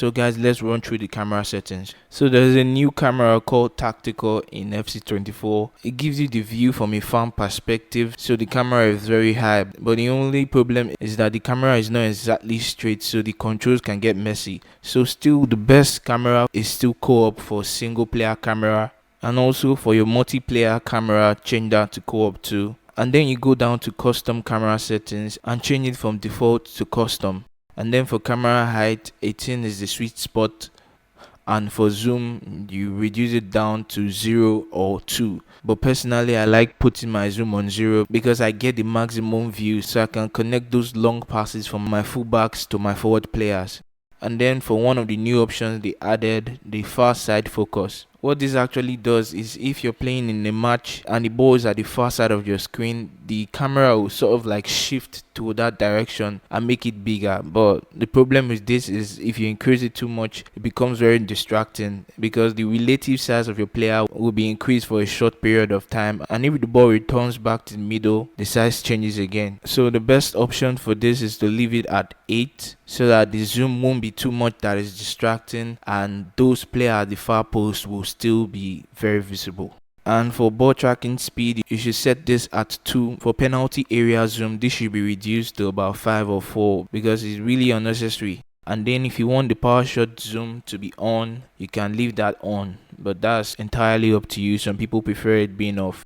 So guys, let's run through the camera settings. So there's a new camera called Tactical in FC24. It gives you the view from a farm perspective, so the camera is very high, but the only problem is that the camera is not exactly straight, so the controls can get messy. So still, the best camera is still co-op for single player camera, and also for your multiplayer camera, change that to co-op too. And then you go down to custom camera settings and change it from default to custom. And then for camera height, 18 is the sweet spot, and for zoom you reduce it down to 0 or 2. But personally, I like putting my zoom on 0 because I get the maximum view, so I can connect those long passes from my fullbacks to my forward players. And then for one of the new options, they added the far side focus. What this actually does is, if you're playing in a match and the ball is at the far side of your screen, the camera will sort of like shift to that direction and make it bigger. But the problem with this is, if you increase it too much, it becomes very distracting because the relative size of your player will be increased for a short period of time, and if the ball returns back to the middle, the size changes again. So the best option for this is to leave it at 8, so that the zoom won't be too much that is distracting, and those players at the far post will still be very visible. And for ball tracking speed, you should set this at 2. For penalty area zoom, this should be reduced to about 5 or 4 because it's really unnecessary. And then if you want the power shot zoom to be on, you can leave that on, but that's entirely up to you. Some people prefer it being off.